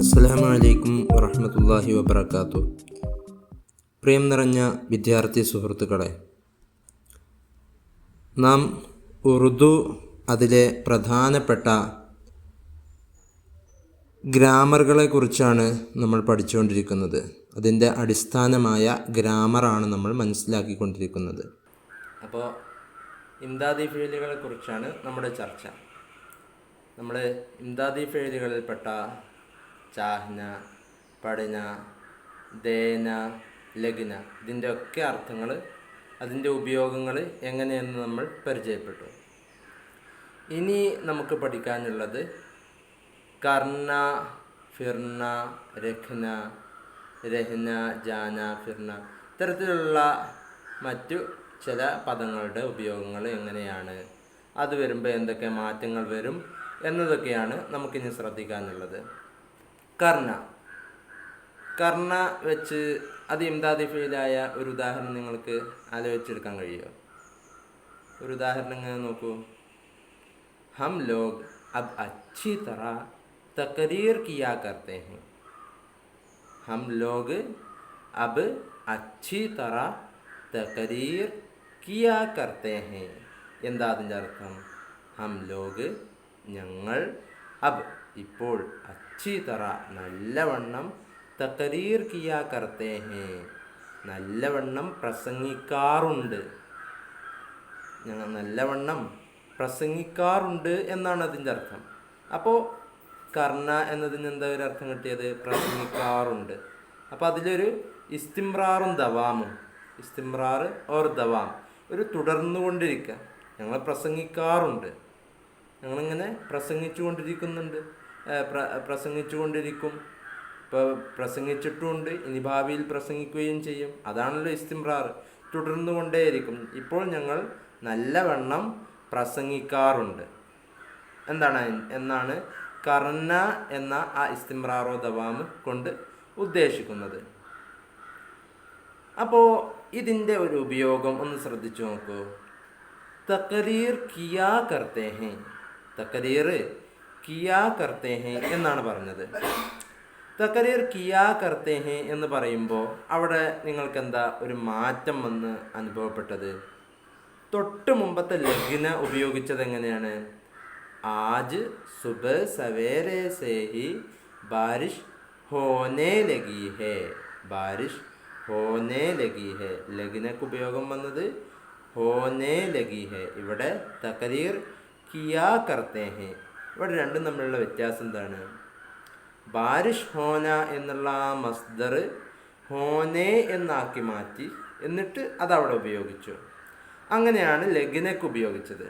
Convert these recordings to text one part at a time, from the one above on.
അസ്സലാമു അലൈക്കും വറഹ്മത്തുള്ളാഹി വബറകാതുഹു. പ്രിയം നിറഞ്ഞ വിദ്യാർത്ഥി സുഹൃത്തുക്കളെ, നാം ഉറുദു അതിലെ പ്രധാനപ്പെട്ട ഗ്രാമറുകളെ കുറിച്ചാണ് നമ്മൾ പഠിച്ചുകൊണ്ടിരിക്കുന്നത്. അതിൻ്റെ അടിസ്ഥാനമായ ഗ്രാമറാണ് നമ്മൾ മനസ്സിലാക്കിക്കൊണ്ടിരിക്കുന്നത്. അപ്പോൾ ഇംദാദി ഫെയിലുകളെ കുറിച്ചാണ് നമ്മുടെ ചർച്ച. നമ്മൾ ഇംദാദി ഫെയിലുകളിൽപ്പെട്ട ചാഹ്ന, പഠന, ദേന, ലഗ്ന ഇതിൻ്റെ ഒക്കെ അർത്ഥങ്ങൾ, അതിൻ്റെ ഉപയോഗങ്ങൾ എങ്ങനെയെന്ന് നമ്മൾ പരിചയപ്പെട്ടു. ഇനി നമുക്ക് പഠിക്കാനുള്ളത് കർണ, ഫിർന, രഖ്ന, രഹ്ന, ജാന, ഫിർന ഇത്തരത്തിലുള്ള മറ്റു ചില പദങ്ങളുടെ ഉപയോഗങ്ങൾ എങ്ങനെയാണ്, അത് വരുമ്പോൾ എന്തൊക്കെ മാറ്റങ്ങൾ വരും എന്നതൊക്കെയാണ് നമുക്കിനി ശ്രദ്ധിക്കാനുള്ളത്. കർണ വെച്ച് അത് ഇംദാദി ഫീലായ ഒരു ഉദാഹരണം നിങ്ങൾക്ക് ആലോചിച്ചെടുക്കാൻ കഴിയുമോ? ഒരു ഉദാഹരണം ഇങ്ങനെ നോക്കൂ. ഹം ലോഗ് അബ് അച്ഛി തറ തക്രീർ കിയാ കർത്തേ ഹൈ. ഹം ലോഗ് അബ് അച്ഛി തറ തക്രീർ കിയാ കർത്തേ ഹൈ. എന്താ അതിൻ്റെ അർത്ഥം? ഹം ലോഗ് ഞങ്ങൾ, അബ് ഇപ്പോൾ, അച്ഛി തറ നല്ലവണ്ണം, തക്രീർ കിയാ കർത്തേ ഹേ നല്ലവണ്ണം പ്രസംഗിക്കാറുണ്ട്. ഞങ്ങൾ നല്ലവണ്ണം പ്രസംഗിക്കാറുണ്ട് എന്നാണ് അതിൻ്റെ അർത്ഥം. അപ്പോൾ കർണ എന്നതിന് എന്താ ഒരു അർത്ഥം കിട്ടിയത്? പ്രസംഗിക്കാറുണ്ട്. അപ്പോൾ അതിലൊരു ഇസ്തിംറാറും ദവാമും, ഇസ്തിംറാർ ഓർ ദവാം, ഒരു തുടർന്നുകൊണ്ടിരിക്കുക. ഞങ്ങൾ പ്രസംഗിക്കാറുണ്ട്, ഞങ്ങളിങ്ങനെ പ്രസംഗിച്ചുകൊണ്ടിരിക്കും. ഇപ്പോൾ പ്രസംഗിച്ചിട്ടുമുണ്ട്, ഇനി ഭാവിയിൽ പ്രസംഗിക്കുകയും ചെയ്യും. അതാണല്ലോ ഇസ്തിംറാർ, തുടർന്നു കൊണ്ടേയിരിക്കും. ഇപ്പോൾ ഞങ്ങൾ നല്ലവണ്ണം പ്രസംഗിക്കാറുണ്ട് എന്നാണ് കർണ എന്ന ആ ഇസ്തിംറാറോ ദവാമ് കൊണ്ട് ഉദ്ദേശിക്കുന്നത്. അപ്പോൾ ഇതിൻ്റെ ഒരു ഉപയോഗം ഒന്ന് ശ്രദ്ധിച്ചു നോക്കൂ. തക്രീർ കിയാ കർത്തേ ഹേ, തക്രീർ കിയാ കർത്തേ ഹേ എന്നാണ് പറഞ്ഞത്. തക്രീർ കിയാ കർത്തേ ഹേ എന്ന് പറയുമ്പോൾ അവിടെ നിങ്ങൾക്ക് എന്താ ഒരു മാറ്റം വന്ന് അനുഭവപ്പെട്ടത്? തൊട്ട് മുമ്പത്തെ ലഗ്ന ഉപയോഗിച്ചത് എങ്ങനെയാണ്? ആജ് സുബഹ് സവേരെ സേ ഹി ബാരിഷ് ഹോനെ ലഗി ഹേ, ബാരിഷ് ഹോനെ ലഗി ഹേ. ലഗ്നക്ക് ഉപയോഗം വന്നത് ഹോനെ ലഗി ഹേ. ഇവിടെ തക്രീർ കിയാ കർത്തേ ഹേ. ഇവിടെ രണ്ടും തമ്മിലുള്ള വ്യത്യാസം എന്താണ്? ബാരിഷ് ഹോന എന്നുള്ള ആ മസ്ദർ ഹോനെ എന്നാക്കി മാറ്റി, എന്നിട്ട് അതവിടെ ഉപയോഗിച്ചു. അങ്ങനെയാണ് ലഗ്നക്ക് ഉപയോഗിച്ചത്.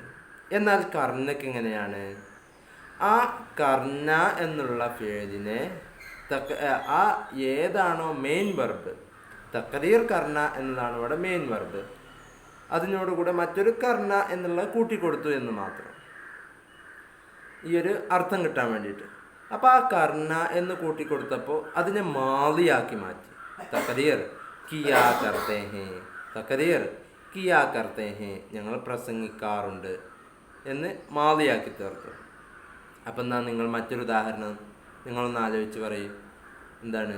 എന്നാൽ കർണക്ക് എങ്ങനെയാണ്? ആ കർണ എന്നുള്ള ഫേലിനെ ആ ഏതാണോ മെയിൻ വെർബ്, തക്രീർ കർണ എന്നതാണ് ഇവിടെ മെയിൻ വെർബ്, അതിനോടുകൂടെ മറ്റൊരു കർണ എന്നുള്ള കൂട്ടിക്കൊടുത്തു എന്ന് മാത്രം, ഈ ഒരു അർത്ഥം കിട്ടാൻ വേണ്ടിയിട്ട്. അപ്പോൾ ആ കർണ എന്ന് കൂട്ടിക്കൊടുത്തപ്പോൾ അതിനെ മാലിയാക്കി മാറ്റി. തക്രീർ കിയാ കർത്തേ ഹേ, തക്രീർ കിയാ കർത്തേ ഹേ, ഞങ്ങൾ പ്രസംഗിക്കാറുണ്ട് എന്ന് മാലിയാക്കി തീർത്തു. അപ്പം എന്നാൽ നിങ്ങൾ മറ്റൊരു ഉദാഹരണം നിങ്ങളൊന്ന് ആലോചിച്ച് പറയും. എന്താണ്?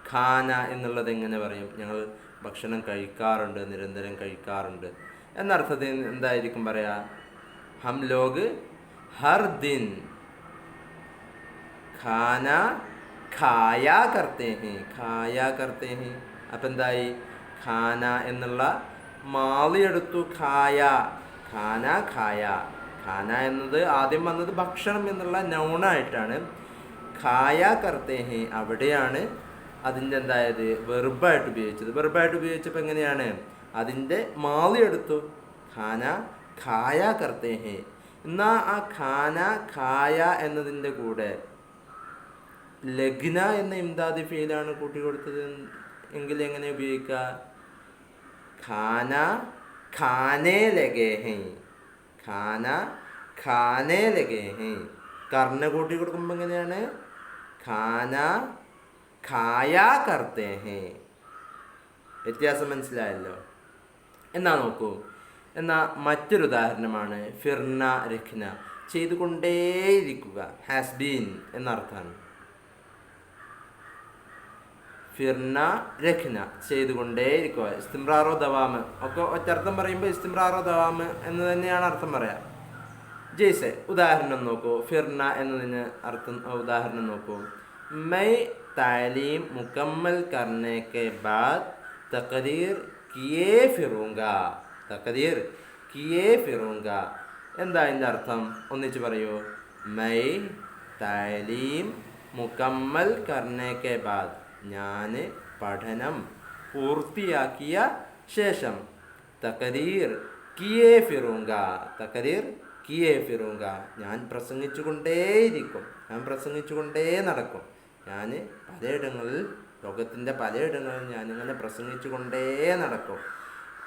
ഖാന എന്നുള്ളത് എങ്ങനെ പറയും? ഞങ്ങൾ ഭക്ഷണം കഴിക്കാറുണ്ട്, നിരന്തരം കഴിക്കാറുണ്ട് എന്നർത്ഥത്തിൽ എന്തായിരിക്കും പറയാ? ഹം ലോഗ് ഹർ ദിൻ ഖാന ഖായാ കർത്തേ ഹേ, ഖായാ കർത്തേ ഹേ. അപ്പം എന്തായി? ഖാന എന്നുള്ള മാലി എടുത്തു, ഖായ, ഖാന ഖായ. ഖാന എന്നത് ആദ്യം വന്നത് ഭക്ഷണം എന്നുള്ള നൗണായിട്ടാണ്. ഖായ കർത്തേ ഹേ അവിടെയാണ് അതിൻ്റെ എന്തായത്? വെർബായിട്ട് ഉപയോഗിച്ചത്. വെർബായിട്ട് ഉപയോഗിച്ചപ്പോൾ എങ്ങനെയാണ്? അതിൻ്റെ മാലി എടുത്തു, ഖാന ഖായ കർത്തേ ഹേ. എന്നാൽ ആ ഖാന ഖായ എന്നതിൻ്റെ കൂടെ ലഗ്ന എന്ന ഇംദാദി ഫീലാണ് കൂട്ടിക്കൊടുത്തത് എങ്കിൽ എങ്ങനെ ഉപയോഗിക്കുക? ഖാന ഖാനേ ലഗേ ഹേ, ഖാന ഖാനേ ലഗേ ഹേ. കർണ കൂട്ടി കൊടുക്കുമ്പോൾ എങ്ങനെയാണ്? ഖാന ഖായാ കർത്തേ ഹേ. വ്യത്യാസം മനസ്സിലായല്ലോ? എന്നാ നോക്കൂ, എന്നാൽ മറ്റൊരു ഉദാഹരണമാണ് ഫിർന രഖ്ന, ചെയ്തുകൊണ്ടേയിരിക്കുക. Has been എന്നർത്ഥമാണ്. ഫിർന രഖ്ന, ചെയ്തുകൊണ്ടേയിരിക്കുക. ഇസ്തിംറാറോ ദവാമ് ഒക്കെ ഒറ്റർത്ഥം പറയുമ്പോൾ ഇസ്തിംറാറോ ദവാമ് എന്ന് തന്നെയാണ് അർത്ഥം പറയാം. ജയ്സെ ഉദാഹരണം നോക്കൂ. ഫിർന എന്നതിന് അർത്ഥം ഉദാഹരണം നോക്കൂ. My താലീം മുക്കമ്മൽ കർനെ K ബാദ് തഖരീർ കിയേ ഫിറൂങ്ക. തഖരീർ കിയേ ഫിറൂങ്ക എന്താ അതിൻ്റെ അർത്ഥം? ഒന്നിച്ച് പറയൂ. മൈ താലീം മുക്കമ്മൽ കർനെ കെ ബാദ്, ഞാൻ പഠനം പൂർത്തിയാക്കിയ ശേഷം തഖരീർ കിയേ ഫിറൂങ്ക, തഖരീർ കിയേ ഫിറൂങ്ക, ഞാൻ പ്രസംഗിച്ചു കൊണ്ടേയിരിക്കും, ഞാൻ പ്രസംഗിച്ചു കൊണ്ടേ നടക്കും. ഞാൻ പലയിടങ്ങളിൽ, ലോകത്തിൻ്റെ പലയിടങ്ങളിൽ ഞാനിങ്ങനെ പ്രസംഗിച്ചു കൊണ്ടേ നടക്കും,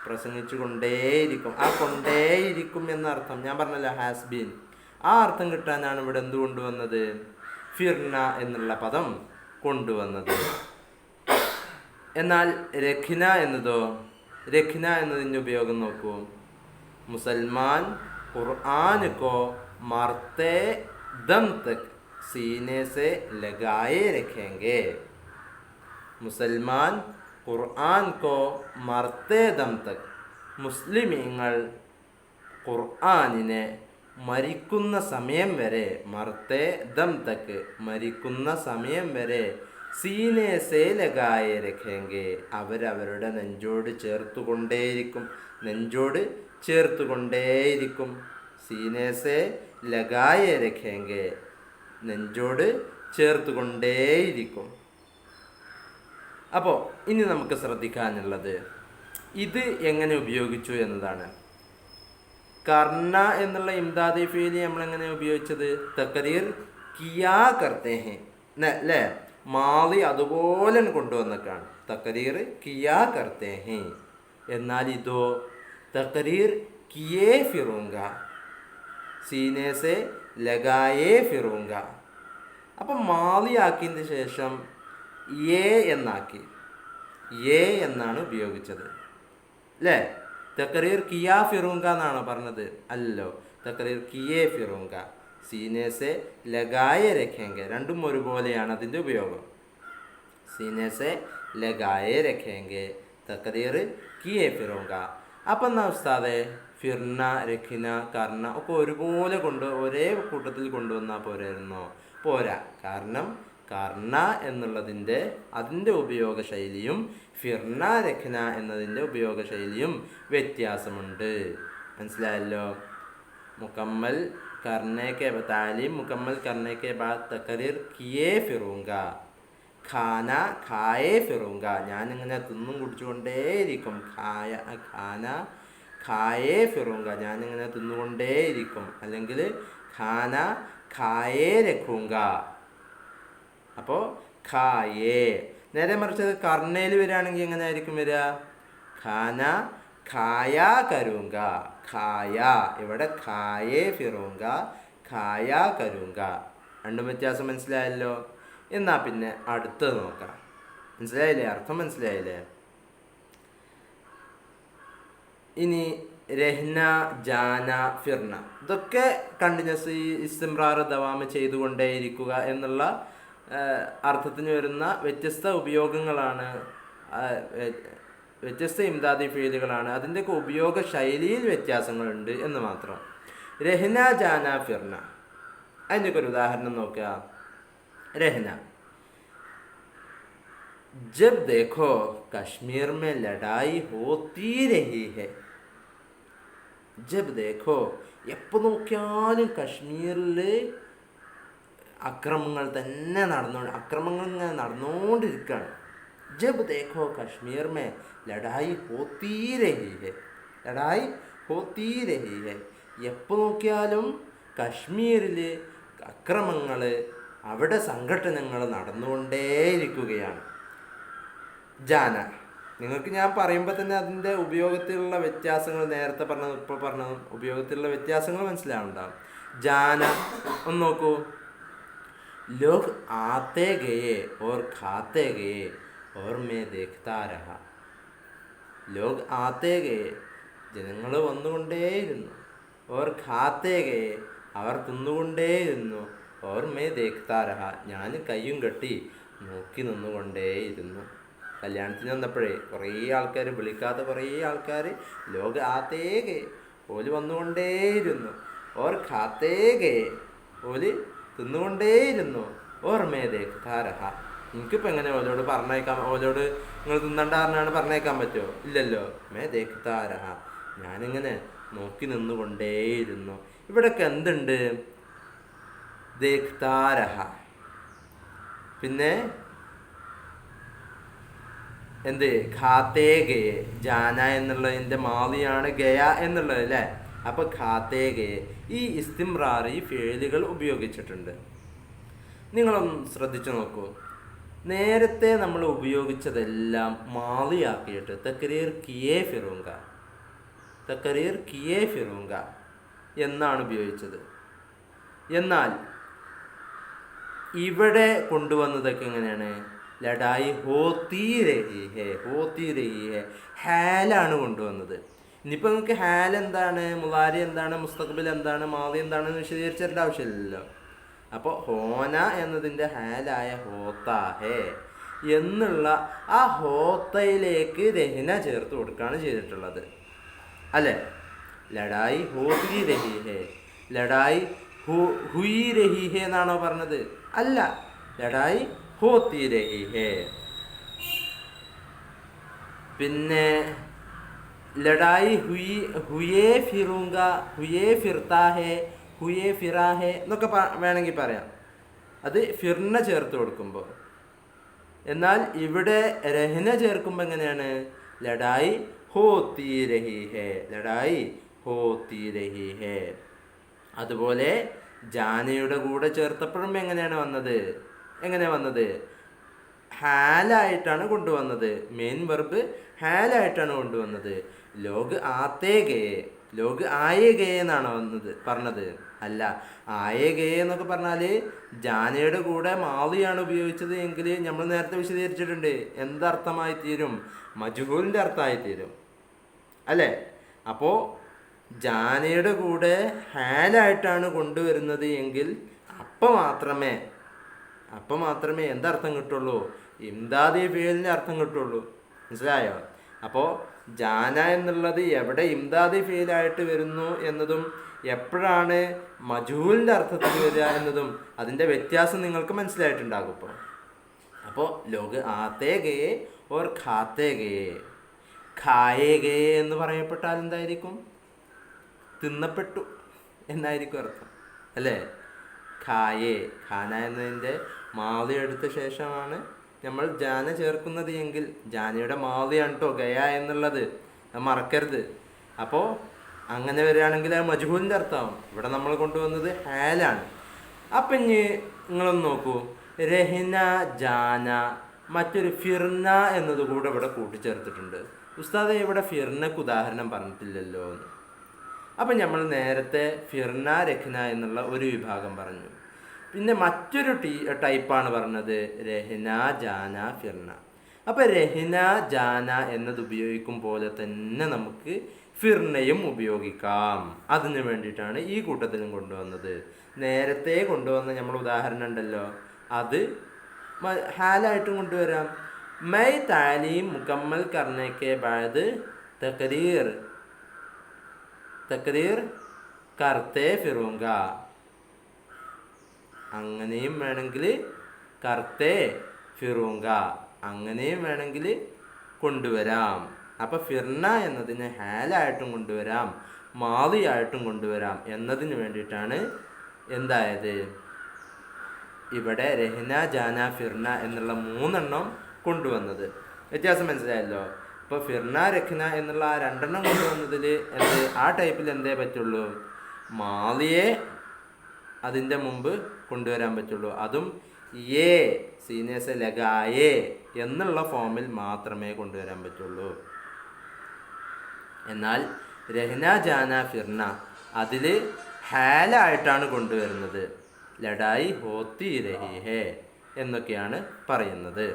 പ്രസംഗിച്ചു കൊണ്ടേയിരിക്കും. ആ കൊണ്ടേയിരിക്കും എന്ന അർത്ഥം ഞാൻ പറഞ്ഞല്ലോ, ഹാസ് ബീൻ. ആ അർത്ഥം കിട്ടാനാണ് ഇവിടെ എന്ത് കൊണ്ടുവന്നത്? ഫിർന എന്നുള്ള പദം കൊണ്ടുവന്നത്. എന്നാൽ രഖ്ന എന്നതോ? രഖ്ന എന്നതിൻ്റെ ഉപയോഗം നോക്കൂ. മുസൽമാൻ ഖുർആൻ को मरते दम तक सीने से लगाए रखेंगे. മുസൽമാൻ ഖുർആൻ को मरते दम तक, മുസ്ലിമീങ്ങൾ ഖുർആനിനെ മരിക്കുന്ന സമയം വരെ, മർത്തെ ദം തക്ക്, മരിക്കുന്ന സമയം വരെ, സീനെ സേ ലഗായെ രഖേങ്കെ, അവരവരുടെ നെഞ്ചോട് ചേർത്തുകൊണ്ടേയിരിക്കും, നെഞ്ചോട് ചേർത്തുകൊണ്ടേയിരിക്കും. സീനെ സേ ലഗായെ രഖേങ്കെ, നെഞ്ചോട് ചേർത്തുകൊണ്ടേയിരിക്കും. അപ്പോൾ ഇനി നമുക്ക് ശ്രദ്ധിക്കാനുള്ളത് ഇത് എങ്ങനെ ഉപയോഗിച്ചു എന്നതാണ്. കർണ എന്നുള്ള ഇംദാദി ഫീലി നമ്മളെങ്ങനെ ഉപയോഗിച്ചത്? തഖരീർ കിയാ കർത്തേ ഹെ അല്ലേ, മാളി അതുപോലെ കൊണ്ടുവന്നേക്കാണ്. തഖരീർ കിയാ കർത്തേ ഹെ. എന്നാൽ ഇതോ തഖരീർ കിയേ ഫിറൂങ്ക, സീനെ സെ ലഗായേ ഫിറൂങ്ക. അപ്പം മാളി ആക്കിയതിന് ശേഷം യേ എന്നാക്കി, യേ എന്നാണ് ഉപയോഗിച്ചത് അല്ലേ. തഖരീർ കിയാ ഫിറൂങ്ക എന്നാണോ പറഞ്ഞത്? അല്ലോ, തഖരീർ കിയേ ഫിറൂങ്ക, സീനെ സെ ലഗായെ രഖേങ്കെ. രണ്ടും ഒരുപോലെയാണ് അതിൻ്റെ ഉപയോഗം. സീനെ സെ ലഗായെ രഖേങ്കെ, തഖരീർ കിയേ ഫിറൂങ്ക. അപ്പം എന്നാ ഉസ്താദെ ഫിർന രഖിന കർണ ഒക്കെ ഒരുപോലെ ഒരേ കൂട്ടത്തിൽ കൊണ്ടുവന്നാൽ പോരായിരുന്നോ? പോരാ. കാരണം കർണ എന്നുള്ളതിൻ്റെ അതിൻ്റെ ഉപയോഗ ശൈലിയും ഫിർന രഖ്ന എന്നതിൻ്റെ ഉപയോഗ ശൈലിയും വ്യത്യാസമുണ്ട്. മനസ്സിലായല്ലോ. മുക്കമ്മൽ കർണെ കെ താലീം മുക്കമ്മൽ കർണെ കെ ബാദ് തഖരീർ കിയേ ഫിറൂങ്ക, ഖാന ഖായേ ഫിറൂങ്ക, ഞാനിങ്ങനെ തിന്നും കുടിച്ചുകൊണ്ടേയിരിക്കും. ഖാന ഖായേ ഫിറൂങ്ക, ഞാനിങ്ങനെ തിന്നുകൊണ്ടേയിരിക്കും. അല്ലെങ്കിൽ ഖാന ഖായേ രഖൂങ്ക. അപ്പോൾ ഖായേ. നേരെ മറിച്ചത് കർണയിൽ വരികയാണെങ്കിൽ എങ്ങനെ ആയിരിക്കും വരിക? ഖാന ഖായാ കരൂങ്ക, ഖായ. ഇവിടെ ഖായേ ഫിറൂങ്ക, ഖായാ കരൂങ്ക. രണ്ടും വ്യത്യാസം മനസ്സിലായല്ലോ. എന്നാൽ പിന്നെ അടുത്തത് നോക്കാം. മനസ്സിലായില്ലേ? അർത്ഥം മനസ്സിലായില്ലേ? ഇനി രഹ്ന, ജാന, ഫിർന ഇതൊക്കെ കണ്ടിന്യൂസ് ഇസ്തിംറാർ ദവാമ് ചെയ്തുകൊണ്ടേയിരിക്കുക എന്നുള്ള അർത്ഥത്തിന് വരുന്ന വ്യത്യസ്ത ഉപയോഗങ്ങളാണ്, വ്യത്യസ്ത ഇംദാദി ഫീലുകളാണ്. അതിൻ്റെയൊക്കെ ഉപയോഗ ശൈലിയിൽ വ്യത്യാസങ്ങളുണ്ട് എന്ന് മാത്രം. രഹ്ന, ജാന, ഫിർന അതിൻ്റെയൊക്കെ ഒരു ഉദാഹരണം നോക്കുക. രഹ്ന, जब देखो कश्मीर में लड़ाई होती रही है. जब देखो, എപ്പോൾ നോക്കിയാലും കശ്മീരിൽ അക്രമങ്ങൾ തന്നെ അക്രമങ്ങൾ ഇങ്ങനെ നടന്നുകൊണ്ടിരിക്കുകയാണ്. ജബ് ദേഖോ കശ്മീർ മേ ലഡായി ഹോത്തീ രഹി ഹെ, ലഡായി ഹോത്തീ രഹി ഹെ. എപ്പോൾ നോക്കിയാലും കശ്മീരിൽ അക്രമങ്ങൾ, അവിടെ സംഘടനകൾ നടന്നുകൊണ്ടേയിരിക്കുകയാണ്. ജാന, നിങ്ങൾക്ക് ഞാൻ പറയുമ്പോൾ തന്നെ അതിൻ്റെ ഉപയോഗത്തിലുള്ള വ്യത്യാസങ്ങൾ, നേരത്തെ പറഞ്ഞതും ഇപ്പോൾ പറഞ്ഞതും ഉപയോഗത്തിലുള്ള വ്യത്യാസങ്ങൾ മനസ്സിലാവുന്നുണ്ടാവും. ജാന ഒന്ന് നോക്കൂ. ലോഗ് ആത്തെ ഗയേ ഓർ ഖാത്തെ ഗയേ ഓർ മേ ദേഖ്താ രഹാ. ലോഗ് ആത്തെ ഗയേ, ജനങ്ങൾ വന്നുകൊണ്ടേയിരുന്നു. ഓർ ഖാത്തേ ഗയെ, അവർ തിന്നുകൊണ്ടേയിരുന്നു. ഓർ മേ ദേഖ്താ രഹ, ഞാൻ കയ്യും കെട്ടി നോക്കി നിന്നുകൊണ്ടേയിരുന്നു. കല്യാണത്തിന് വന്നപ്പോഴേ കുറേ ആൾക്കാർ, വിളിക്കാത്ത കുറേ ആൾക്കാർ ലോക ആത്തേ ഗയെ, ഓല് വന്നുകൊണ്ടേയിരുന്നു. ഓർ ഖാത്തേ ഗയെ, ഓല് തിന്നുകൊണ്ടേയിരുന്നു. ഓർ മേ ദേഖ്താ രഹ, എനിക്കിപ്പോൾ എങ്ങനെ ഓലോട് പറഞ്ഞേക്കാം? ഓലോട് നിങ്ങൾ തിന്നണ്ടാറിനാണ് പറഞ്ഞേക്കാൻ പറ്റുമോ? ഇല്ലല്ലോ. മേ ദേഖ്താ രഹ, ഞാനിങ്ങനെ നോക്കി നിന്നുകൊണ്ടേയിരുന്നു. ഇവിടെയൊക്കെ എന്തുണ്ട്? ദേഖ്താ രഹ. പിന്നെ എന്ത്? ഖാത്തേ ഗയെ, ജാന എന്നുള്ളതിൻ്റെ മാളിയാണ് ഗയ എന്നുള്ളത് അല്ലേ? അപ്പോൾ ഖാത്തേ ഗയെ, ഈ ഇസ്തിംറാർ, ഈ ഫേലുകൾ ഉപയോഗിച്ചിട്ടുണ്ട്. നിങ്ങളൊന്ന് ശ്രദ്ധിച്ചു നോക്കൂ. നേരത്തെ നമ്മൾ ഉപയോഗിച്ചതെല്ലാം മാളിയാക്കിയിട്ട് തക്രീർ കിയേ ഫിറൂങ്ക, തക്രീർ കിയേ ഫിറൂങ്ക എന്നാണ് ഉപയോഗിച്ചത്. എന്നാൽ ഇവിടെ കൊണ്ടുവന്നതൊക്കെ എങ്ങനെയാണ്? ലഡായി ഹോത്തി രഹി ഹേ, ഹോത്തി രഹി ഹേ, ഹാലാണ് കൊണ്ടുവന്നത്. ഇനിയിപ്പോൾ നിങ്ങൾക്ക് ഹാൽ എന്താണ്, മുലാരി എന്താണ്, മുസ്തഖ്ബിൽ എന്താണ്, മാളി എന്താണെന്ന് വിശദീകരിച്ചിട്ട് ആവശ്യമില്ലല്ലോ. അപ്പോൾ ഹോന എന്നതിൻ്റെ ഹാലായ ഹോത്താ ഹേ എന്നുള്ള ആ ഹോത്തയിലേക്ക് രഹിന ചേർത്ത് കൊടുക്കുകയാണ് ചെയ്തിട്ടുള്ളത് അല്ലേ? ലഡായി ഹോത്തി രഹി ഹേ, ലഡായി ഹുയി രഹി ഹേ എന്നാണോ പറഞ്ഞത്? അല്ല, ലഡായി ഹോത്തി രഹി ഹേ. പിന്നെ ലഡായി ഹുയേ ഫിറൂങ്ക, ഹുയേ ഫിർത്താ ഹേ, ഹുയേ ഫിറാ ഹേ എന്നൊക്കെ വേണമെങ്കിൽ പറയാം, അത് ഫിർന ചേർത്ത് കൊടുക്കുമ്പോൾ. എന്നാൽ ഇവിടെ രഹന ചേർക്കുമ്പോൾ എങ്ങനെയാണ്? ലഡായി ഹോത്തി രഹി ഹേ, ലഡായി ഹോത്തി രഹി ഹേ. അതുപോലെ ജാനയുടെ കൂടെ ചേർത്തപ്പോഴും എങ്ങനെയാണ് വന്നത്? ഹാലായിട്ടാണ് കൊണ്ടുവന്നത്. മെയിൻ വെർബ് ഹാലായിട്ടാണ് കൊണ്ടുവന്നത്. ലോഗ് ആത്തേ ഗയെ, ലോഗ് ആയേ ഗയെ എന്നാണ് പറഞ്ഞത്. അല്ല, ആയേ ഗയെ എന്നൊക്കെ പറഞ്ഞാൽ ജാനയുടെ കൂടെ മാളിയാണ് ഉപയോഗിച്ചത് എങ്കിൽ നമ്മൾ നേരത്തെ വിശദീകരിച്ചിട്ടുണ്ട് എന്തർത്ഥമായി തീരും? മജ്ഹൂലിൻ്റെ അർത്ഥമായി തീരും അല്ലേ? അപ്പോൾ ജാനയുടെ കൂടെ ഹാലായിട്ടാണ് കൊണ്ടുവരുന്നത് എങ്കിൽ അപ്പം മാത്രമേ എന്തർത്ഥം കിട്ടുള്ളൂ? ഇംദാദി ഫീലിൻ്റെ അർത്ഥം കിട്ടുള്ളൂ. മനസ്സിലായോ? അപ്പോൾ ജാന എന്നുള്ളത് എവിടെ ഇംദാദി ഫീലായിട്ട് വരുന്നു എന്നതും എപ്പോഴാണ് മജ്ഹൂലിൻ്റെ അർത്ഥത്തിൽ വരിക എന്നതും അതിൻ്റെ വ്യത്യാസം നിങ്ങൾക്ക് മനസ്സിലായിട്ടുണ്ടാകും. അപ്പോൾ ലോഗ് ആത്തേ ഗയെ ഓർ ഖാത്തേ ഗയെ. ഖായേ ഗയെ എന്ന് പറയപ്പെട്ടാൽ എന്തായിരിക്കും? തിന്നപ്പെട്ടു എന്നായിരിക്കും അർത്ഥം അല്ലേ? ഖായേ, ഖാന എന്നതിൻ്റെ മാളി എടുത്ത ശേഷമാണ് നമ്മൾ ജാന ചേർക്കുന്നത് എങ്കിൽ ജാനയുടെ മാളിയാണ് കേട്ടോ ഗയ എന്നുള്ളത്, അത് മറക്കരുത്. അപ്പോൾ അങ്ങനെ വരികയാണെങ്കിൽ അത് മജ്ഹൂലിൻ്റെ അർത്ഥമാവും. ഇവിടെ നമ്മൾ കൊണ്ടുവന്നത് ഹാലാണ്. അപ്പം ഇനി നിങ്ങളൊന്ന് നോക്കൂ, രഹിന, ജാന, മറ്റൊരു ഫിർന എന്നത് കൂടെ ഇവിടെ കൂട്ടിച്ചേർത്തിട്ടുണ്ട്. ഉസ്താദെ, ഇവിടെ ഫിർനക്ക് ഉദാഹരണം പറഞ്ഞിട്ടില്ലല്ലോ എന്ന്. അപ്പം നമ്മൾ നേരത്തെ ഫിർന, രഖ്ന എന്നുള്ള ഒരു വിഭാഗം പറഞ്ഞു. പിന്നെ മറ്റൊരു ടൈപ്പാണ് പറഞ്ഞത് രഹിന, ജാന, ഫിർന. അപ്പോൾ രഹിന, ജാന എന്നത് ഉപയോഗിക്കും പോലെ തന്നെ നമുക്ക് ഫിർനയും ഉപയോഗിക്കാം. അതിന് വേണ്ടിയിട്ടാണ് ഈ കൂട്ടത്തിലും കൊണ്ടുവന്നത്. നേരത്തെ കൊണ്ടുവന്ന നമ്മൾ ഉദാഹരണം ഉണ്ടല്ലോ, അത് ഹാലായിട്ടും കൊണ്ടുവരാം. മൈ താലീം മുക്കമ്മൽ കർണേക്കെ ബാദ് തക്രീർ കർത്തേ ഫിറൂങ്ക, അങ്ങനെയും വേണമെങ്കിൽ കർത്തേ ഫിറൂങ്ക, അങ്ങനെയും വേണമെങ്കിൽ കൊണ്ടുവരാം. അപ്പോൾ ഫിർന എന്നതിന് ഹാലായിട്ടും കൊണ്ടുവരാം, മാളിയായിട്ടും കൊണ്ടുവരാം എന്നതിന് വേണ്ടിയിട്ടാണ് എന്തായത് ഇവിടെ രഹ്ന, ജാന, ഫിർന എന്നുള്ള 3 കൊണ്ടുവന്നത്. വ്യത്യാസം മനസ്സിലായല്ലോ? ഇപ്പോൾ ഫിർന, രഖ്ന എന്നുള്ള ആ 2 കൊണ്ടുവന്നതിൽ ആ ടൈപ്പിൽ എന്തേ പറ്റുള്ളൂ? മാളിയെ അതിൻ്റെ മുമ്പ് കൊണ്ടുവരാൻ പറ്റുള്ളൂ. അതും ഏ സീനിയസ് ലഗായേ എന്നുള്ള ഫോമിൽ മാത്രമേ കൊണ്ടുവരാൻ പറ്റുള്ളൂ. എന്നാൽ രഹ്ന, ജാന, ഫിർന അതിൽ ഹാലായിട്ടാണ് കൊണ്ടുവരുന്നത്. ലഡായി ഹോത്തി രഹി ഹേ എന്നൊക്കെയാണ് പറയുന്നത്.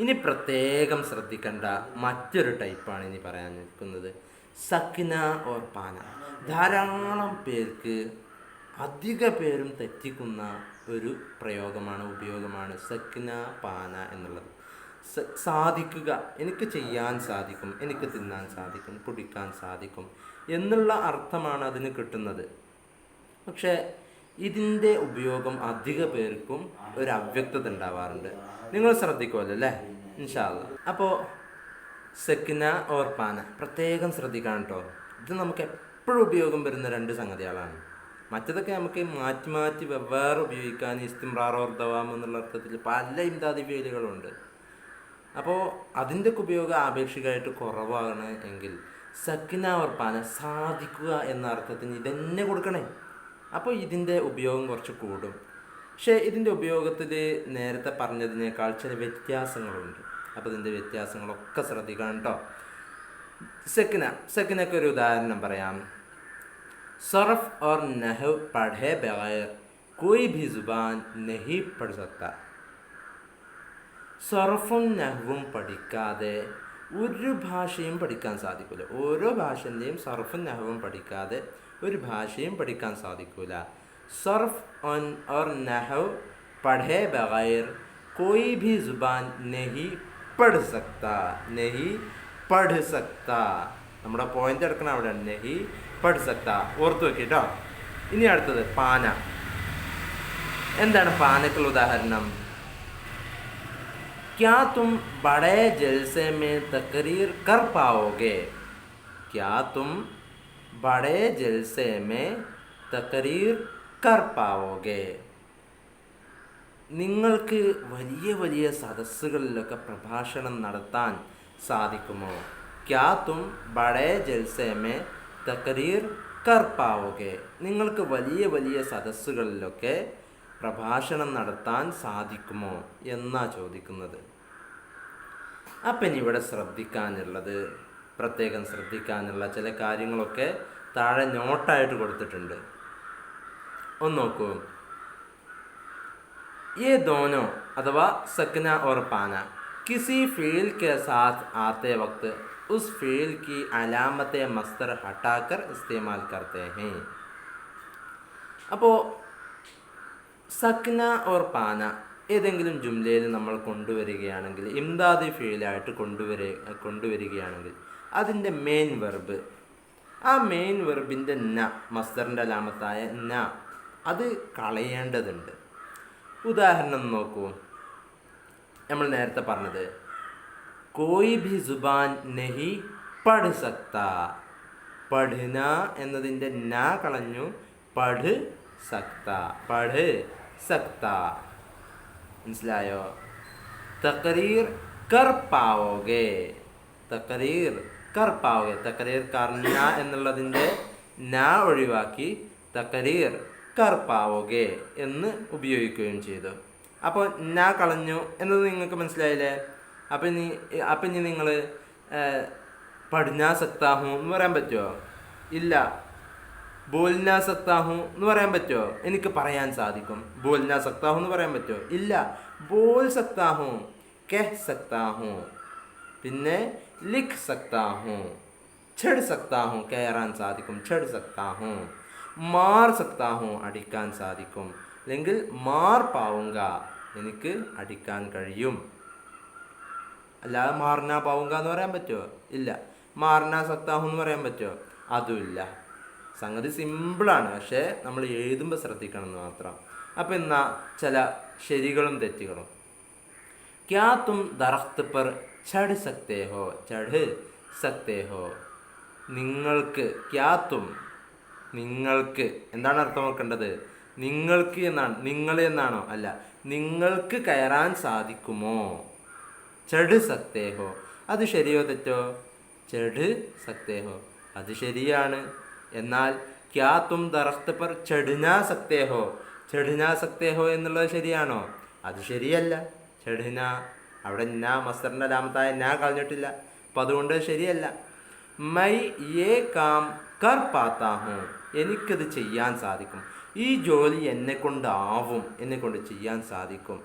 ഇനി പ്രത്യേകം ശ്രദ്ധിക്കേണ്ട മറ്റൊരു ടൈപ്പാണ് ഇനി പറയാൻ നിൽക്കുന്നത്. സക്കിന ഓർ പാന. ധാരാളം പേർക്ക്, അധിക പേരും തെറ്റിക്കുന്ന ഒരു പ്രയോഗമാണ്, ഉപയോഗമാണ് സക്കിന പാന എന്നുള്ളത്. സാധിക്കുക, എനിക്ക് ചെയ്യാൻ സാധിക്കും, എനിക്ക് തിന്നാൻ സാധിക്കും, കുടിക്കാൻ സാധിക്കും എന്നുള്ള അർത്ഥമാണ് അതിന് കിട്ടുന്നത്. പക്ഷേ ഇതിൻ്റെ ഉപയോഗം അധിക പേർക്കും ഒരു അവ്യക്തത ഉണ്ടാവാറുണ്ട്. നിങ്ങൾ ശ്രദ്ധിക്കുമല്ലോ അല്ലേ, ഇൻഷാ അല്ലാ. അപ്പോൾ സക്കിന ഓർ പാന പ്രത്യേകം ശ്രദ്ധിക്കണം കേട്ടോ. ഇത് നമുക്ക് എപ്പോഴും ഉപയോഗം വരുന്ന രണ്ട് സംഗതികളാണ്. മറ്റതൊക്കെ നമുക്ക് മാറ്റി മാറ്റി വെവ്വേറെ ഉപയോഗിക്കാൻ ഇസ്തിംറാർ ഓർ ദവാം എന്നുള്ള അർത്ഥത്തിൽ പല ഇംദാദി ഫീലുകളുണ്ട്. അപ്പോൾ അതിൻ്റെയൊക്കെ ഉപയോഗം ആപേക്ഷികമായിട്ട് കുറവാണ് എങ്കിൽ സക്കിന ഓർ പാന സാധിക്കുക എന്ന അർത്ഥത്തിന് ഇതന്നെ കൊടുക്കണേ. അപ്പോൾ ഇതിൻ്റെ ഉപയോഗം കുറച്ച് കൂടും. പക്ഷേ ഇതിൻ്റെ ഉപയോഗത്തിൽ നേരത്തെ പറഞ്ഞതിനേക്കാൾ ചില വ്യത്യാസങ്ങളുണ്ട്. അപ്പോൾ ഇതിൻ്റെ വ്യത്യാസങ്ങളൊക്കെ ശ്രദ്ധിക്കണം കേട്ടോ. സക്കിനക്ക് ഒരു ഉദാഹരണം പറയാം. സർഫ് और नहव पढ़े बगैर कोई भी जुबान नहीं पढ़ सकता. സർഫും നഹ്വും പഠിക്കാതെ ഒരു ഭാഷയും പഠിക്കാൻ സാധിക്കില്ല. ഓരോ ഭാഷൻ്റെയും സർഫും നഹ്വും പഠിക്കാതെ ഒരു ഭാഷയും പഠിക്കാൻ സാധിക്കില്ല. സർഫ് और नहव पढ़े बगैर कोई भी जुबान नहीं पढ़ सकता. नहीं पढ़ सकता. നമ്മുടെ പോയിന്റ് എടുക്കണം അവിടെ. നെഹി പഠ് സക്ത ഓർത്ത് വെക്കിട്ടോ. ഇനി അടുത്തത് പാന. എന്താണ് പാനക്കുള്ള ഉദാഹരണം? क्या तुम बड़े जलसे में तकरीर कर पाओगे? क्या तुम बड़े जलसे में तकरीर कर पाओगे? നിങ്ങൾക്ക് വലിയ വലിയ സദസ്സുകളിലൊക്കെ പ്രഭാഷണം നടത്താൻ സാധിക്കുമോ? क्या तुम बड़े जलसे में तकरीर कर पाओगे? നിങ്ങൾക്ക് വലിയ വലിയ സദസ്സുകളിലൊക്കെ പ്രഭാഷണം നടത്താൻ സാധിക്കുമോ എന്നാ ചോദിക്കുന്നത്. അപ്പം ഇനി ഇവിടെ ശ്രദ്ധിക്കാനുള്ളത്, പ്രത്യേകം ശ്രദ്ധിക്കാനുള്ള ചില കാര്യങ്ങളൊക്കെ താഴെ നോട്ടായിട്ട് കൊടുത്തിട്ടുണ്ട്. ഒന്ന് നോക്കൂ. ये दोनों अथवा सकना और पाना किसी फ़ील के साथ आते वक्त उस फ़ील की अलामत मस्तर हटाकर इस्तेमाल करते हैं. അപ്പോൾ സക്ന ഓർ പാന ഏതെങ്കിലും ജുംലയിൽ നമ്മൾ കൊണ്ടുവരികയാണെങ്കിൽ, ഇംദാദി ഫീലായിട്ട് കൊണ്ടുവരികയാണെങ്കിൽ അതിൻ്റെ മെയിൻ വെർബ്, ആ മെയിൻ വെർബിൻ്റെ ന, മസ്ദറിൻ്റെ അലാമത്തായ ന, അത് കളയേണ്ടതുണ്ട്. ഉദാഹരണം നോക്കൂ. നമ്മൾ നേരത്തെ പറഞ്ഞത് കോയി ഭി സുബാൻ നഹി പഠ് സക്ത. പഠന എന്നതിൻ്റെ ന കളഞ്ഞു, പഠ് സക്ത. പഠ് സക്ത. മനസ്സിലായോ? തക്രീർ കർ പാവോगे. തക്രീർ കർ പാവോगे. തക്രീർ കർന എന്നുള്ളതിൻ്റെ ന ഒഴിവാക്കി തക്രീർ കർ പാവോगे എന്ന് ഉപയോഗിക്കുകയും ചെയ്തു. അപ്പോൾ ന കളഞ്ഞു എന്നത് നിങ്ങൾക്ക് മനസ്സിലായില്ലേ? അപ്പം ഇനി നിങ്ങൾ പഠ്നാ സക്താഹും എന്ന് പറയാൻ പറ്റുമോ? ഇല്ല. ബോൽനാ സക്താഹും എന്ന് പറയാൻ പറ്റുമോ? എനിക്ക് പറയാൻ സാധിക്കും. ബോൽനാ സക്താഹും എന്ന് പറയാൻ പറ്റുമോ? ഇല്ല. ബോൽ സക്താഹും, കെഹ് സക്താഹും, പിന്നെ ലിഖ് സക്താഹും, ഛഡ് സക്താഹും, കയറാൻ സാധിക്കും, ഛഡ് സക്താഹും. മാർ സക്താഹും, അടിക്കാൻ സാധിക്കും. അല്ലെങ്കിൽ മാർ പാവുങ്ക, എനിക്ക് അടിക്കാൻ കഴിയും. അല്ലാതെ മാർന പാവുങ്ക എന്ന് പറയാൻ പറ്റുമോ? ഇല്ല. മാർന സക്താഹും എന്ന് പറയാൻ പറ്റുമോ? അതുമില്ല. സംഗതി സിമ്പിളാണ്, പക്ഷേ നമ്മൾ എഴുതുമ്പോൾ ശ്രദ്ധിക്കണം എന്ന് മാത്രം. അപ്പം എന്നാ ചില ശരികളും തെറ്റുകളും. ക്യാ തും ദറഖ്ത് പർ ചढ़ सकते हो. ചढ़ सकते हो. നിങ്ങൾക്ക്, ക്യാ തും, നിങ്ങൾക്ക് എന്താണ് അർത്ഥം നോക്കേണ്ടത്? നിങ്ങൾക്ക് എന്നാണ്, നിങ്ങൾ എന്നാണോ? അല്ല, നിങ്ങൾക്ക് കയറാൻ സാധിക്കുമോ? ചढ़ सकते हो. അത് ശരിയോ തെറ്റോ? ചढ़ सकते हो അത് ശരിയാണ്. എന്നാൽ ക്യാ തും ദറഖ്ത് പർ ചढ़ना सकते हो, ചढ़ना सकते हो എന്നുള്ളത് ശരിയാണോ? അത് ശരിയല്ല. ചढ़ന, അവിടെ നാ മസ്ദറിൻ്റെ ലാമത്തായ നാ കളഞ്ഞിട്ടില്ല. അപ്പം അതുകൊണ്ട് ശരിയല്ല. മൈ യേ കാം കർ പാത്താ ഹൂം. എനിക്കത് ചെയ്യാൻ സാധിക്കും. ഈ ജോലി എന്നെക്കൊണ്ടാവും, എന്നെക്കൊണ്ട് ചെയ്യാൻ സാധിക്കും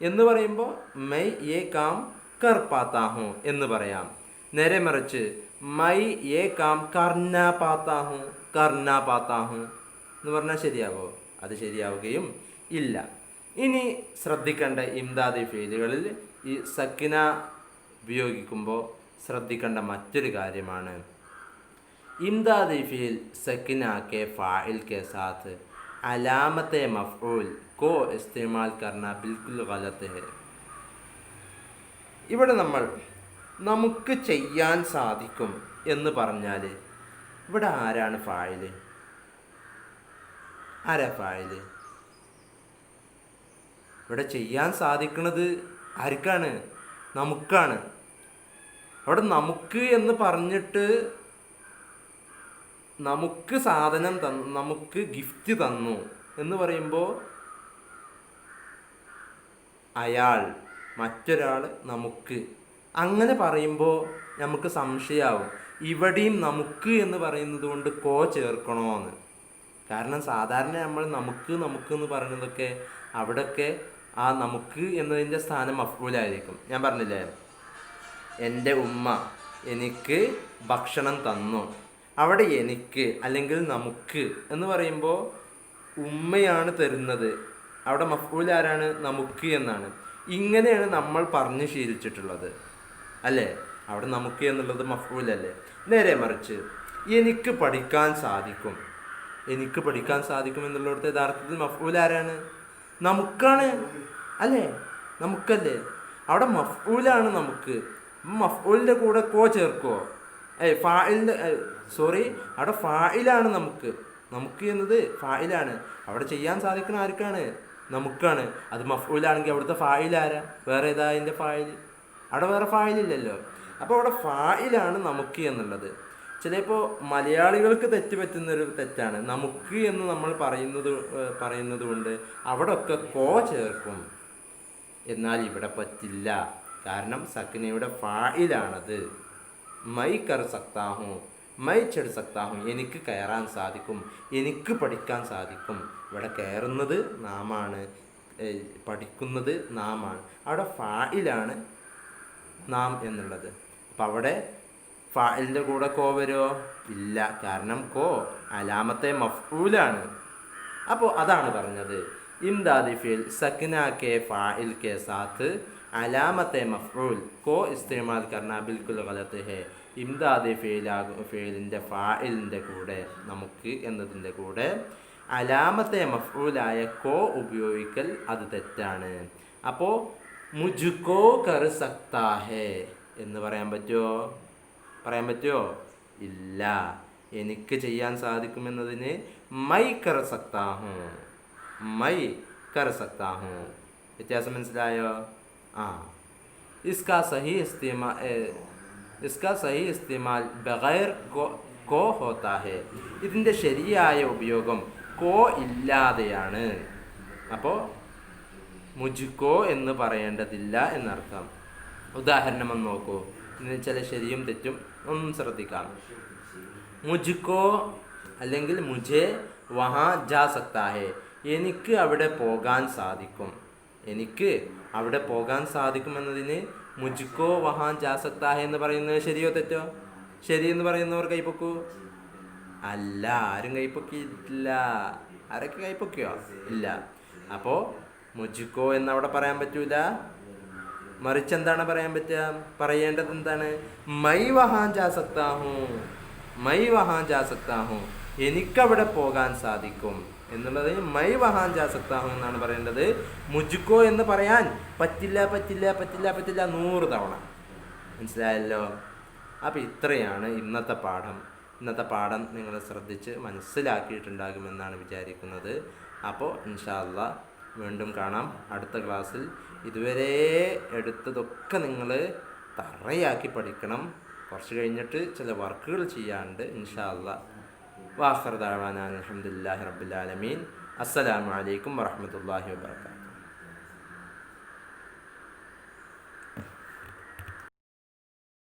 എന്ന് പറയുമ്പോൾ മൈ യേ കാം കർ പാത്താ ഹൂം എന്ന് പറയാം. നേരെ മറിച്ച് മൈ ഏ കാം കർന പാത്താഹും എന്ന് പറഞ്ഞാൽ ശരിയാവോ? അത് ശരിയാവുകയും ഇല്ല. ഇനി ശ്രദ്ധിക്കേണ്ട ഇംദാദി ഫീലുകളിൽ ഈ സക്കിന ഉപയോഗിക്കുമ്പോൾ ശ്രദ്ധിക്കേണ്ട മറ്റൊരു കാര്യമാണ്, ഇംദാദി ഫീൽ സക്കിന കെ ഫാഇൽ കെ സാത്ത് അലാമത്തെ മഫ്ഊൽ കോ ഇസ്തിമാൽ കർന ബിൽകുൽ ഗലത്ത് ഹെ. ഇവിടെ നമ്മൾ നമുക്ക് ചെയ്യാൻ സാധിക്കും എന്ന് പറഞ്ഞാൽ ഇവിടെ ആരാണ് ഫാഇൽ? ആരാ ഫാഇൽ? ഇവിടെ ചെയ്യാൻ സാധിക്കുന്നത് ആർക്കാണ്? നമുക്കാണ്. അവിടെ നമുക്ക് എന്ന് പറഞ്ഞിട്ട് നമുക്ക് സാധനം തന്നു, നമുക്ക് ഗിഫ്റ്റ് തന്നു എന്ന് പറയുമ്പോൾ അയാൾ, മറ്റൊരാൾ നമുക്ക്, അങ്ങനെ പറയുമ്പോൾ നമുക്ക് സംശയമാവും ഇവിടെയും നമുക്ക് എന്ന് പറയുന്നത് കൊണ്ട് കോ ചേർക്കണോ എന്ന്. കാരണം സാധാരണ നമ്മൾ നമുക്ക് എന്ന് പറയുന്നതൊക്കെ അവിടെയൊക്കെ ആ നമുക്ക് എന്നതിൻ്റെ സ്ഥാനം മഫ്ഊലായിരിക്കും. ഞാൻ പറഞ്ഞില്ലേ, എൻ്റെ ഉമ്മ എനിക്ക് ഭക്ഷണം തന്നു. അവിടെ എനിക്ക് അല്ലെങ്കിൽ നമുക്ക് എന്ന് പറയുമ്പോൾ ഉമ്മയാണ് തരുന്നത്, അവിടെ മഫ്ഊൽ ആരാണ്? നമുക്ക് എന്നാണ്. ഇങ്ങനെയാണ് നമ്മൾ പറഞ്ഞു ശീലിച്ചിട്ടുള്ളത് അല്ലേ? അവിടെ നമുക്ക് എന്നുള്ളത് മഫ്ഊലല്ലേ? നേരെ മറിച്ച് എനിക്ക് പഠിക്കാൻ സാധിക്കും, എനിക്ക് പഠിക്കാൻ സാധിക്കും എന്നുള്ളിടത്ത് യഥാർത്ഥത്തിൽ മഫ്ഊൽ ആരാണ്? നമുക്കാണ് അല്ലേ? നമുക്കല്ലേ? അവിടെ മഫ്ഊലാണ് നമുക്ക്. മഫ്ഊലിൻ്റെ കൂടെ കോ ചേർക്കുമോ? ഫാഇലിൻ്റെ അവിടെ ഫാഇലാണ് നമുക്ക്. നമുക്ക് എന്നത് ഫാഇലാണ്. അവിടെ ചെയ്യാൻ സാധിക്കുന്ന ആർക്കാണ്? നമുക്കാണ്. അത് മഫ്ഊലാണെങ്കിൽ അവിടുത്തെ ഫാഇൽ ആരാ? വേറെ ഏതാ അതിൻ്റെ ഫാഇൽ? അവിടെ വേറെ ഫാഇലില്ലല്ലോ. അപ്പോൾ അവിടെ ഫാഇലാണ് നമുക്ക് എന്നുള്ളത്. ചിലപ്പോൾ മലയാളികൾക്ക് തെറ്റ് പറ്റുന്നൊരു തെറ്റാണ്, നമുക്ക് എന്ന് നമ്മൾ പറയുന്നത് കൊണ്ട് അവിടെ ഒക്കെ കോ ചേർക്കും. എന്നാൽ ഇവിടെ പറ്റില്ല. കാരണം സക്കിനയുടെ ഫാഇലാണത്. മൈ കർ സക്താഹും, മൈ ചെട് സക്താഹും, എനിക്ക് കയറാൻ സാധിക്കും, എനിക്ക് പഠിക്കാൻ സാധിക്കും. ഇവിടെ കയറുന്നത് നാമാണ്, പഠിക്കുന്നത് നാമാണ്. അവിടെ ഫാഇലാണ് നാം എന്നുള്ളത്. അപ്പം അവിടെ ഫാഇലിൻ്റെ കൂടെ കോ വരുമോ? ഇല്ല. കാരണം കോ അലാമത്തെ മഫ്ഊലാണ്. അപ്പോൾ അതാണ് പറഞ്ഞത്, ഇംദാദി ഫീൽ സക്കിന കെ ഫാഇൽ കെ സാത്ത് അലാമത്തെ മഫ്ഊൽ കോ ഇസ്തിമാൽ കർന ബിൽകുൽ ഗലത്ത് ഹെ. ഇംദാദി ഫീലിൻ്റെ ഫാഇലിൻ്റെ കൂടെ, നമുക്ക് എന്നതിൻ്റെ കൂടെ അലാമത്തെ മഫ്ഊലായ കോ ഉപയോഗിക്കൽ അത് തെറ്റാണ്. അപ്പോൾ മുജ്കോ കർ സക്താ ഹെ എന്ന് പറയാൻ പറ്റുമോ? പറയാൻ പറ്റുമോ? ഇല്ല. എനിക്ക് ചെയ്യാൻ സാധിക്കുമെന്നതിന് മൈ കർ സക്താഹും, മൈ കർ സക്താഹും. വ്യത്യാസം മനസ്സിലായോ? इसका सही इस्तेमाल बगैर को होता है. ഇതിൻ്റെ ശരിയായ ഉപയോഗം കോ ഇല്ലാതെയാണ്. അപ്പോൾ മുജ്കോ എന്ന് പറയേണ്ടതില്ല എന്നർത്ഥം. ഉദാഹരണം ഒന്ന് നോക്കൂ, ഇതിന് ചില ശരിയും തെറ്റും ഒന്നും ശ്രദ്ധിക്കാം. മുജ്കോ അല്ലെങ്കിൽ മുझे വഹാ ജാ സക്താ ഹെ, എനിക്ക് അവിടെ പോകാൻ സാധിക്കും. എനിക്ക് അവിടെ പോകാൻ സാധിക്കുമെന്നതിന് മുജ്കോ വഹാ ജാ സക്താ ഹെ എന്ന് പറയുന്നത് ശരിയോ തെറ്റോ? ശരി എന്ന് പറയുന്നവർ കൈപ്പൊക്കൂ. അല്ല, ആരും കൈപ്പൊക്കിയിട്ടില്ല. ആരൊക്കെ കൈപ്പൊക്കിയോ? ഇല്ല. അപ്പോൾ മുജ്കോ എന്നവിടെ പറയാൻ പറ്റൂല. മറിച്ച് എന്താണ് പറയാൻ പറ്റുക? പറയേണ്ടത് എന്താണ്? മൈ വഹാ ജാ സക്താ ഹൂം, മൈ വഹാ ജാ സക്താ ഹൂം, എനിക്കവിടെ പോകാൻ സാധിക്കും എന്നുള്ളത് മൈ വഹാൻ ജാ സക്താ ഹൂം എന്നാണ് പറയേണ്ടത്. മുജ്കോ എന്ന് പറയാൻ പറ്റില്ല, പറ്റില്ല, പറ്റില്ല, പറ്റില്ല 100 തവണ. മനസ്സിലായല്ലോ? അപ്പോൾ ഇത്രയാണ് ഇന്നത്തെ പാഠം. ഇന്നത്തെ പാഠം നിങ്ങൾ ശ്രദ്ധിച്ച് മനസ്സിലാക്കിയിട്ടുണ്ടാകുമെന്നാണ് വിചാരിക്കുന്നത്. അപ്പോൾ ഇൻഷാ അല്ലാഹ് വീണ്ടും കാണാം അടുത്ത ക്ലാസ്സിൽ. ഇതുവരെ എടുത്തതൊക്കെ നിങ്ങൾ തറയാക്കി പഠിക്കണം. കുറച്ച് കഴിഞ്ഞിട്ട് ചില വർക്കുകൾ ചെയ്യാനുണ്ട് ഇൻഷാ അല്ലാഹ്. വാഖിർ ദഅവാനാ അൽഹംദുലില്ലാഹി റബ്ബിൽ ആലമീൻ. അസ്സലാമു അലൈക്കും വറഹ്മത്തുള്ളാഹി വബറകാതുഹു.